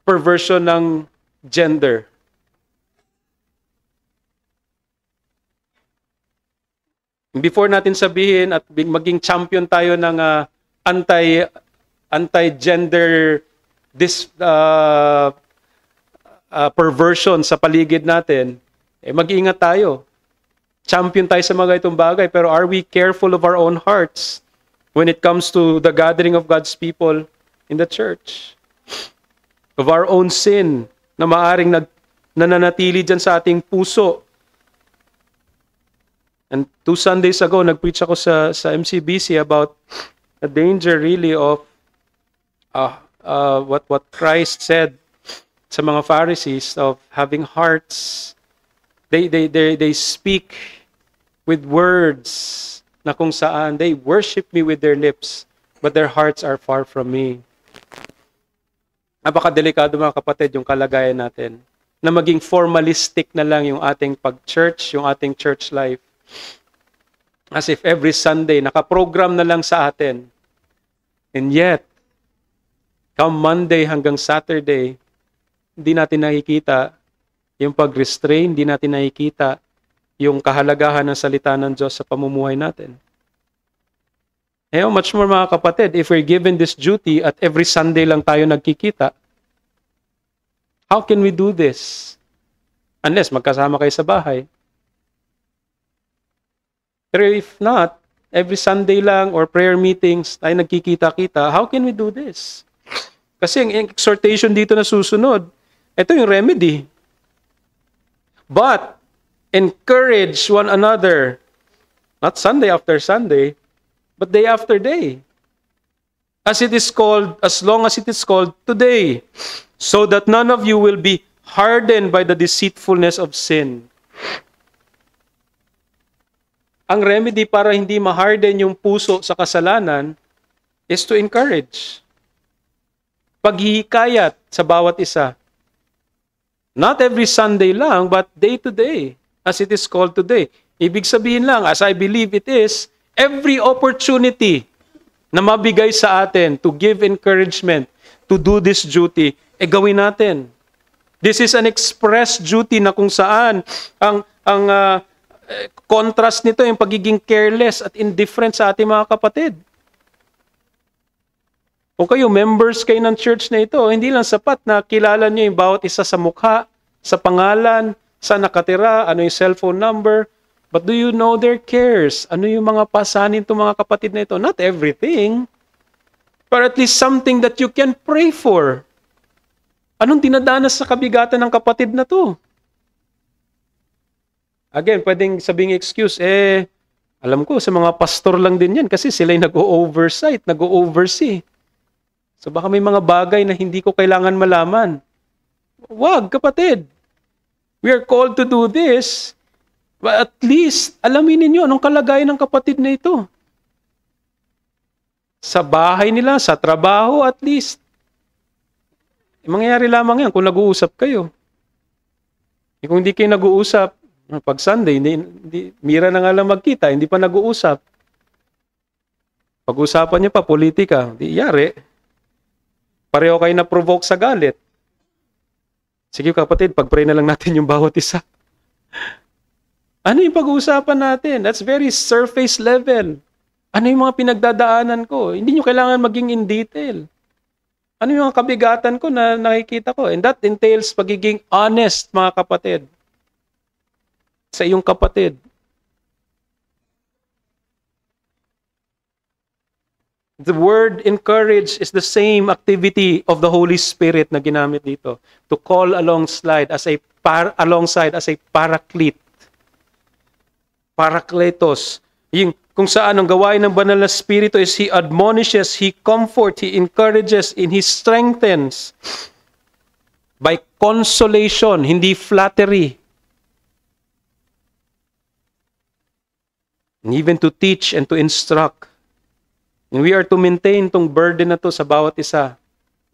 perversion ng gender. Before natin sabihin at maging champion tayo ng anti-gender perversion sa paligid natin, mag-iingat tayo. Champion tayo sa mga itong bagay, pero are we careful of our own hearts when it comes to the gathering of God's people in the church? Of our own sin na maaring nananatili dyan sa ating puso. And 2 Sundays ago, nag-preach ako sa MCBC about the danger really of what Christ said sa mga Pharisees of having hearts. They speak with words na kung saan they worship me with their lips, but their hearts are far from me. Napakadelikado mga kapatid yung kalagayan natin na maging formalistic na lang yung ating pag-church, yung ating church life. As if every Sunday, nakaprogram na lang sa atin. And yet, come Monday hanggang Saturday, hindi natin nakikita yung pag-restrain, hindi natin nakikita yung kahalagahan ng salita ng Diyos sa pamumuhay natin. Much more mga kapatid, if we're given this duty at every Sunday lang tayo nagkikita, how can we do this? Unless magkasama kayo sa bahay. Pero if not, every Sunday lang or prayer meetings tayo nagkikita-kita, how can we do this? Kasi ang exhortation dito na susunod, ito yung remedy. But, encourage one another, not Sunday after Sunday, but day after day. As long as it is called today, so that none of you will be hardened by the deceitfulness of sin. Ang remedy para hindi ma-harden yung puso sa kasalanan is to encourage. Paghihikayat sa bawat isa. Not every Sunday lang, but day to day, as it is called today. Ibig sabihin lang, as I believe it is, every opportunity na mabigay sa atin to give encouragement, to do this duty, gawin natin. This is an express duty na kung saan ang contrast nito yung pagiging careless at indifferent sa ating mga kapatid. Kung kayo, members kayo ng church na ito, hindi lang sapat na kilala nyo yung bawat isa sa mukha, sa pangalan, sa nakatira, ano yung cellphone number, but do you know their cares? Ano yung mga pasanin itong mga kapatid na ito? Not everything, but at least something that you can pray for. Anong dinadanas sa kabigatan ng kapatid na to? Again, pwedeng sabing excuse, alam ko, sa mga pastor lang din yan kasi sila'y nag-o-oversight, nag-o-oversee. So baka may mga bagay na hindi ko kailangan malaman. Wag, kapatid. We are called to do this, but at least, alamin ninyo anong kalagayan ng kapatid na ito. Sa bahay nila, sa trabaho, at least. Mangyayari lamang yan kung nag-uusap kayo. Kung hindi kayo nag-uusap, pag Sunday, mira na nga lang magkita, hindi pa nag-uusap. Pag-usapan niyo pa, politika, di yari. Pareho kayo na-provoke sa galit. Sige kapatid, pag-pray na lang natin yung bawat isa. Ano yung pag-uusapan natin? That's very surface level. Ano yung mga pinagdadaanan ko? Hindi nyo kailangan maging in detail. Ano yung mga kabigatan ko na nakikita ko? And that entails pagiging honest, mga kapatid. Sa iyong kapatid. The word encourage is the same activity of the Holy Spirit na ginamit dito. To call alongside as a paraclete. Parakletos. Yung kung saan ang gawain ng banal na Espiritu is He admonishes, He comforts, He encourages, and He strengthens by consolation, hindi flattery. And even to teach and to instruct. And we are to maintain tong burden na to sa bawat isa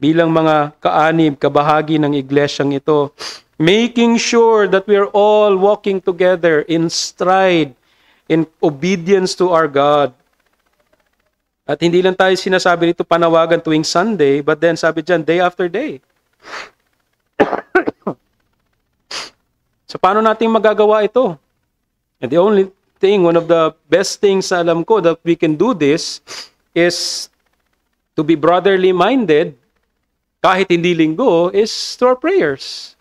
bilang mga kaanib, kabahagi ng iglesyang ito. Making sure that we are all walking together in stride, in obedience to our God. At hindi lang tayo sinasabi nito panawagan tuwing Sunday, but then sabi dyan, day after day. So paano natin magagawa ito? And the only thing, one of the best things na alam ko that we can do this is to be brotherly minded kahit hindi linggo is through our prayers.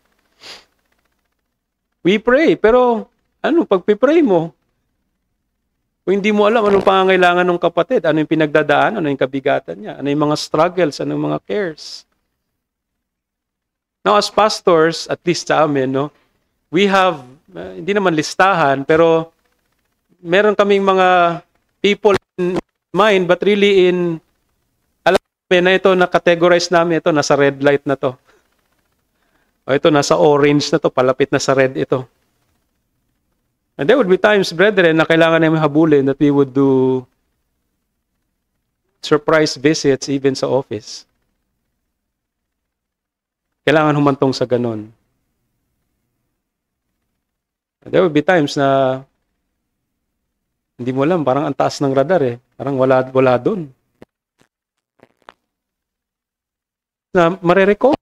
We pray, pero ano, pag-pray mo, kung hindi mo alam anong pangangailangan ng kapatid, ano yung pinagdadaan, ano yung kabigatan niya, ano yung mga struggles, ano yung mga cares. Now, as pastors, at least sa amin, no, we have, hindi naman listahan, pero meron kaming mga people in mind, but really alam namin na ito, na-categorize namin ito, nasa red light na to. O ito, nasa orange na to, palapit na sa red ito. And there would be times, brethren, na kailangan namin habulin that we would do surprise visits even sa office. Kailangan humantong sa ganon. And there would be times na hindi mo alam, parang ang taas ng radar eh. Parang wala doon. Na marereko.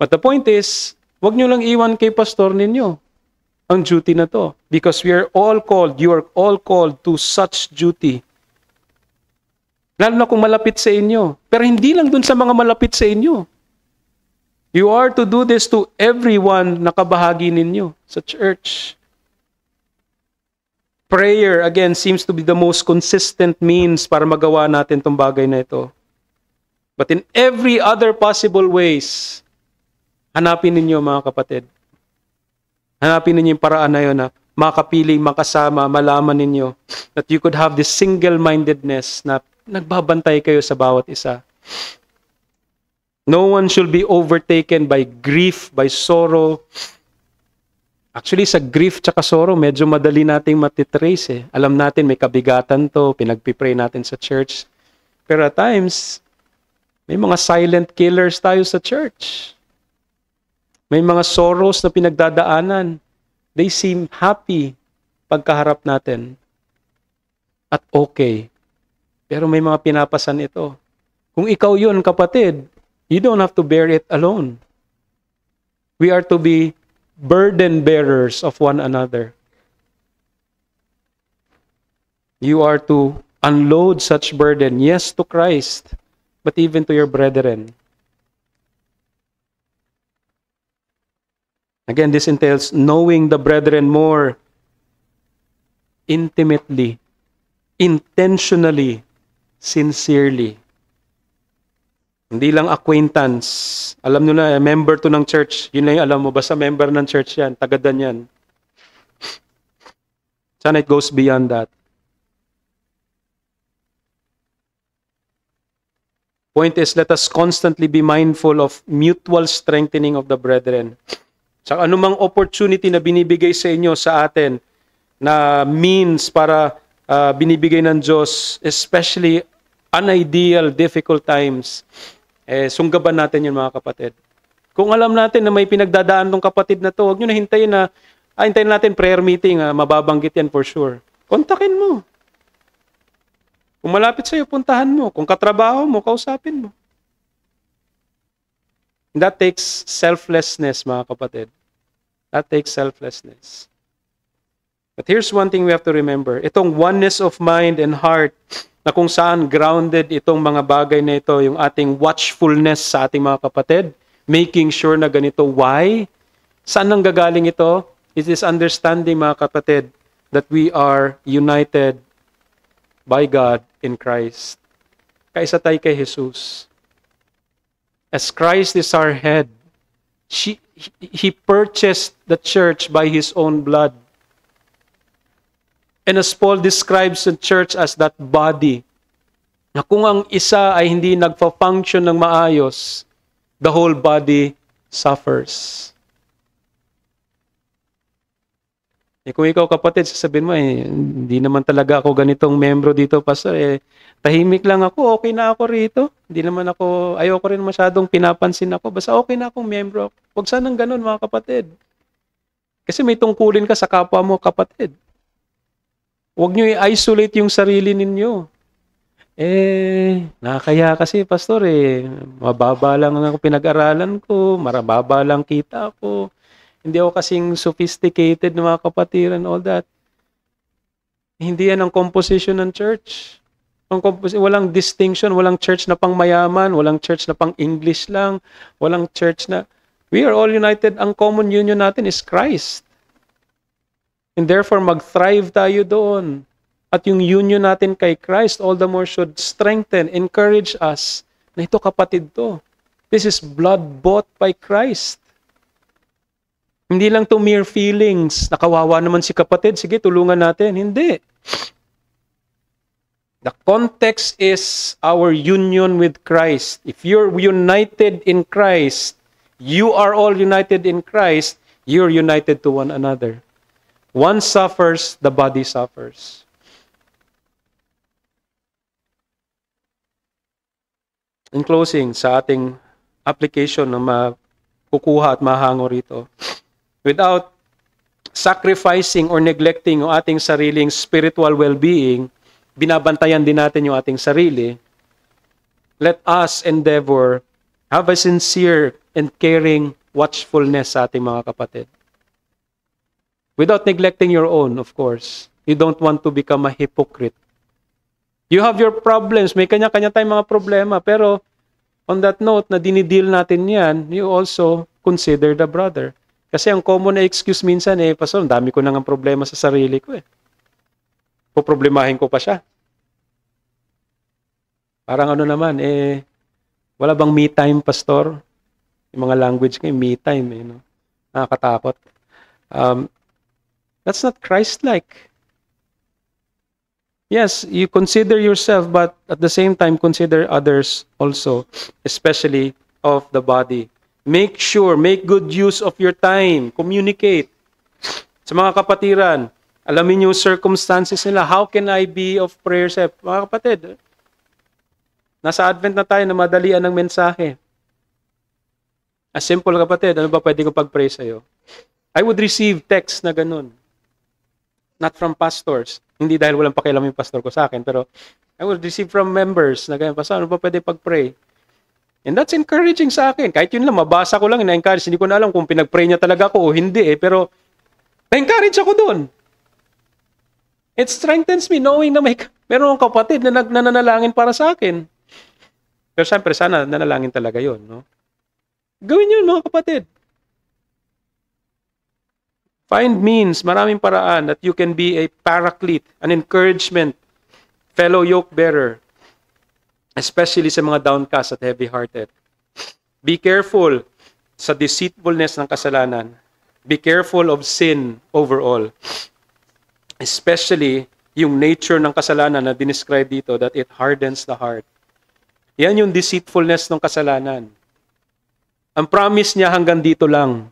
But the point is, wag nyo lang iwan kay pastor ninyo ang duty na to. Because we are all called, you are all called to such duty. Lalo na kung malapit sa inyo. Pero hindi lang dun sa mga malapit sa inyo. You are to do this to everyone na kabahagi ninyo sa church. Prayer, again, seems to be the most consistent means para magawa natin itong bagay na ito. But in every other possible ways, hanapin ninyo mga kapatid. Hanapin ninyo yung paraan na yun na makapiling, makasama, malaman ninyo that you could have this single-mindedness na nagbabantay kayo sa bawat isa. No one should be overtaken by grief, by sorrow. Actually, sa grief tsaka sorrow, medyo madali nating matitrace eh. Alam natin may kabigatan to, pinagpipray natin sa church. Pero at times, may mga silent killers tayo sa church. May mga sorrows na pinagdadaanan. They seem happy pagkaharap natin. At okay. Pero may mga pinapasan ito. Kung ikaw yun, kapatid, you don't have to bear it alone. We are to be burden bearers of one another. You are to unload such burden, yes, to Christ, but even to your brethren. Again, this entails knowing the brethren more intimately, intentionally, sincerely. Hindi lang acquaintance. Alam nyo na, member to ng church. Yun na yung alam mo. Basta member ng church yan. Tagadan yan. Sana it goes beyond that. Point is, let us constantly be mindful of mutual strengthening of the brethren. Sa anumang opportunity na binibigay sa inyo, sa atin, na means para binibigay ng Diyos, especially unideal, difficult times, sunggaban natin yun mga kapatid. Kung alam natin na may pinagdadaan tong kapatid na to, huwag nyo na hintayin na, hintayin natin prayer meeting, mababanggit yan for sure. Kontakin mo. Kung malapit sa'yo, puntahan mo. Kung katrabaho mo, kausapin mo. And that takes selflessness, mga kapatid. That takes selflessness. But here's one thing we have to remember. Itong oneness of mind and heart, na kung saan grounded itong mga bagay na ito, yung ating watchfulness sa ating mga kapatid, making sure na ganito. Why? Saan nang gagaling ito? It is understanding, mga kapatid, that we are united by God in Christ. Kaisa tayo kay Jesus. As Christ is our head, He purchased the church by His own blood. And as Paul describes the church as that body, na kung ang isa ay hindi nagfa-function ng maayos, the whole body suffers. Kung ikaw kapatid, sasabihin mo, hindi naman talaga ako ganitong membro dito, pastor. Tahimik lang ako, okay na ako rito. Hindi naman ako, ayoko rin masyadong pinapansin ako. Basta okay na akong membro. Huwag sanang ganun, mga kapatid. Kasi may tungkulin ka sa kapwa mo, kapatid. Huwag nyo i-isolate yung sarili ninyo. Nakakaya kasi, pastor, mababa lang ako pinag-aralan ko, marababa lang kita ko. Hindi ako kasing sophisticated na mga kapatid and all that. Hindi yan ang composition ng church. Walang distinction, walang church na pang mayaman, walang church na pang English lang, walang church na We are all united. Ang common union natin is Christ. And therefore, mag-thrive tayo doon. At yung union natin kay Christ, all the more should strengthen, encourage us na ito kapatid to. This is blood bought by Christ. Hindi lang to mere feelings. Nakawawa naman si kapatid. Sige, tulungan natin. Hindi. The context is our union with Christ. If you're united in Christ, you are all united in Christ, you're united to one another. One suffers, the body suffers. In closing, sa ating application na makukuha at mahango rito, without sacrificing or neglecting ang ating sariling spiritual well-being, binabantayan din natin yung ating sarili, let us endeavor, have a sincere and caring watchfulness sa ating mga kapatid. Without neglecting your own, of course. You don't want to become a hypocrite. You have your problems. May kanya-kanya tayong mga problema. Pero on that note, na dinideal natin yan, you also consider the brother. Kasi ang common na excuse minsan Pastor, dami ko nang problema sa sarili ko Poproblemahin ko pa siya. Parang ano naman, wala bang me time, Pastor? Yung mga language ko, me time, no? Nakakatakot. That's not Christ-like. Yes, you consider yourself, but at the same time, consider others also, especially of the body. Make sure, make good use of your time. Communicate. Sa mga kapatiran, alamin yung circumstances nila. How can I be of prayer? Mga kapatid, nasa Advent na tayo na madalian ng mensahe. A simple kapatid, ano ba pwede ko pag-pray sa'yo? I would receive text na ganun. Not from pastors. Hindi dahil walang pakialam yung pastor ko sa akin, pero I would receive from members na ganyan, Pastor, ano ba pwede pag-pray? And that's encouraging sa akin. Kahit yun lang, mabasa ko lang, na-encourage. Hindi ko na alam kung pinag-pray niya talaga ako o hindi pero na-encourage ako doon. It strengthens me knowing na meron akong kapatid na nananalangin para sa akin. Pero siyempre, sana nanalangin talaga yun, no? Gawin yun, mga kapatid. Find means, maraming paraan that you can be a paraclete, an encouragement, fellow yoke bearer, especially sa mga downcast at heavy-hearted. Be careful sa deceitfulness ng kasalanan. Be careful of sin overall. Especially yung nature ng kasalanan na dinescribe dito, that it hardens the heart. Yan yung deceitfulness ng kasalanan. Ang promise niya hanggang dito lang.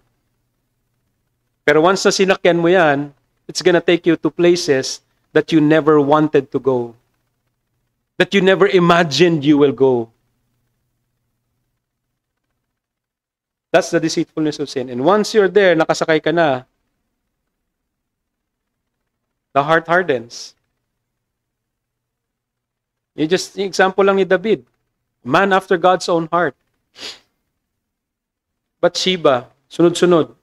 Pero once na sinakyan mo yan, it's gonna take you to places that you never wanted to go. That you never imagined you will go. That's the deceitfulness of sin. And once you're there, nakasakay ka na, the heart hardens. Yung example lang ni David. Man after God's own heart. Bathsheba, sunod-sunod.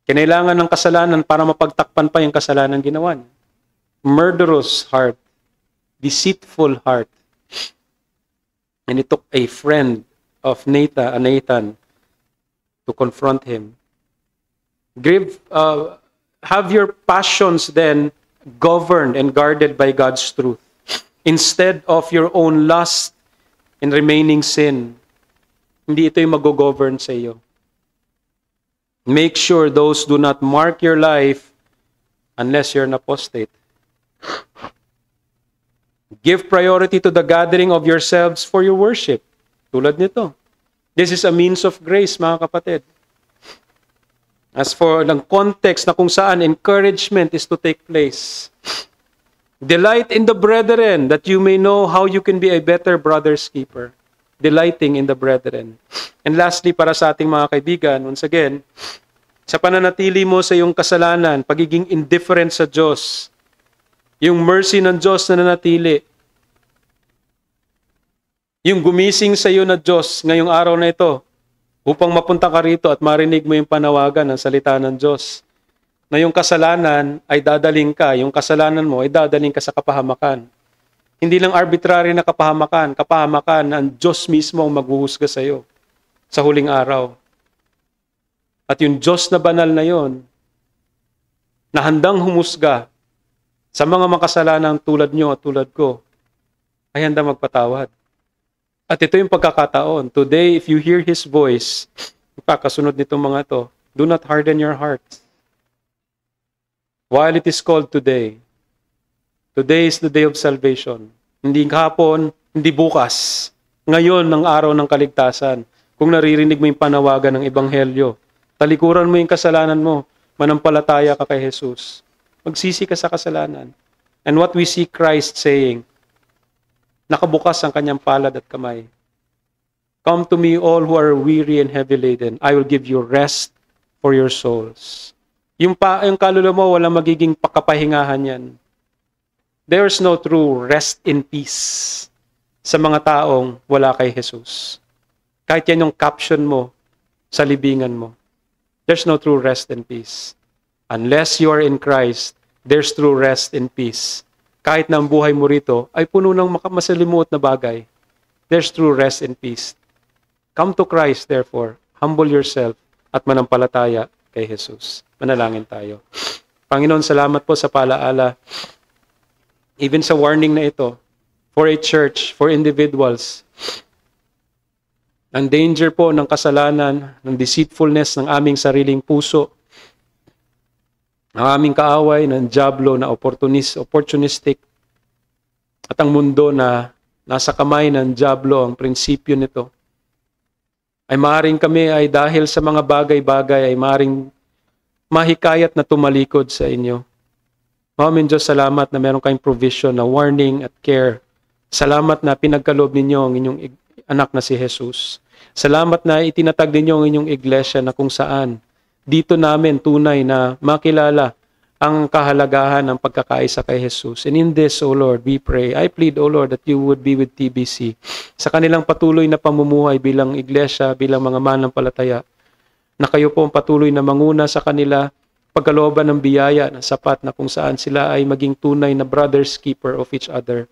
Kinailangan ng kasalanan para mapagtakpan pa yung kasalanan ginawa niya. Murderous heart. Deceitful heart. And it took a friend of Nathan to confront him. Have your passions then governed and guarded by God's truth instead of your own lust and remaining sin. Hindi ito yung mag-govern sa iyo. Make sure those do not mark your life unless you're an apostate. Give priority to the gathering of yourselves for your worship. Tulad nito. This is a means of grace, mga kapatid. As for the context na kung saan encouragement is to take place. Delight in the brethren that you may know how you can be a better brother's keeper. Delighting in the brethren. And lastly, para sa ating mga kaibigan, once again, sa pananatili mo sa iyong kasalanan, pagiging indifferent sa Diyos, yung mercy ng Diyos na nanatili, yung gumising sa iyo na Diyos ngayong araw na ito, upang mapunta ka rito at marinig mo yung panawagan ng salita ng Diyos, na yung kasalanan ay dadaling ka, yung kasalanan mo ay dadaling ka sa kapahamakan. Hindi lang arbitrary na kapahamakan, kapahamakan na ang Diyos mismo ang maghuhusga sa iyo. sa huling araw. At yung Diyos na banal na yon, na handang humusga sa mga makasalanan tulad nyo at tulad ko, ay handang magpatawad. At ito yung pagkakataon. Today, if you hear His voice, kasunod nitong mga to, do not harden your hearts. While it is called today, today is the day of salvation. Hindi kahapon, hindi bukas. Ngayon ang araw ng kaligtasan. Kung naririnig mo yung panawagan ng Ebanghelyo, talikuran mo yung kasalanan mo, manampalataya ka kay Jesus. Magsisi ka sa kasalanan. And what we see Christ saying, nakabukas ang kanyang palad at kamay. Come to me all who are weary and heavy laden. I will give you rest for your souls. Yung kaluluwa mo, walang magiging pakapahingahan yan. There's no true rest in peace sa mga taong wala kay Jesus. Kahit yan yung caption mo sa libingan mo. There's no true rest and peace. Unless you are in Christ, there's true rest and peace. Kahit na ang buhay mo rito ay puno ng masalimuot na bagay, there's true rest and peace. Come to Christ, therefore. Humble yourself at manampalataya kay Jesus. Manalangin tayo. Panginoon, salamat po sa paalaala, even sa warning na ito, for a church, for individuals, ang danger po ng kasalanan, ng deceitfulness ng aming sariling puso, ang aming kaaway ng dyablo na opportunistic, at ang mundo na nasa kamay ng dyablo ang prinsipyo nito, ay maaaring kami ay dahil sa mga bagay-bagay ay maaaring mahikayat na tumalikod sa inyo. Maraming Diyos, salamat na meron kayong provision na warning at care. Salamat na pinagkaloob ninyo ang inyong anak na si Jesus. Salamat na itinatag ninyo ang inyong iglesia na kung saan dito namin tunay na makilala ang kahalagahan ng pagkakaisa kay Jesus. And in this, O Lord, we pray. I plead, O Lord, that you would be with TBC sa kanilang patuloy na pamumuhay bilang iglesia, bilang mga mananampalataya, na kayo po ang patuloy na manguna sa kanila, pagkalooban ng biyaya na sapat na kung saan sila ay maging tunay na brothers keeper of each other.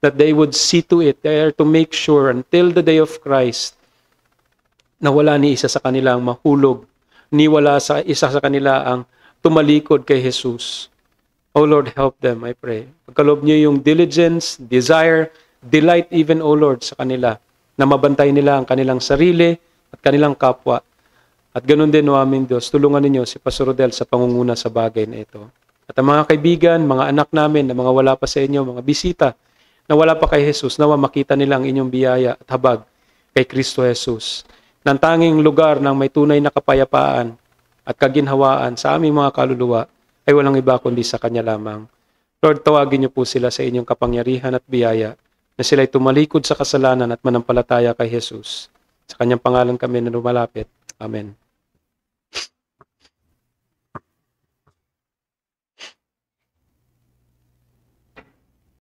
That they would see to it, they are to make sure until the day of Christ na wala ni isa sa kanila ang mahulog, ni wala sa isa sa kanila ang tumalikod kay Jesus. Oh Lord, help them, I pray. Pagkaloob niyo yung diligence, desire, delight even, O Lord, sa kanila, na mabantay nila ang kanilang sarili at kanilang kapwa. At ganun din, o aming Diyos, tulungan ninyo si Pastor Rodel sa pangunguna sa bagay na ito. At ang mga kaibigan, mga anak namin, na mga wala pa sa inyo, mga bisita, na wala pa kay Jesus, nawa makita nila ang inyong biyaya at habag kay Kristo Jesus. Nang tanging lugar ng may tunay na kapayapaan at kaginhawaan sa aming mga kaluluwa ay walang iba kundi sa Kanya lamang. Lord, tawagin niyo po sila sa inyong kapangyarihan at biyaya na sila'y tumalikod sa kasalanan at manampalataya kay Jesus. Sa Kanyang pangalan kami na lumalapit. Amen.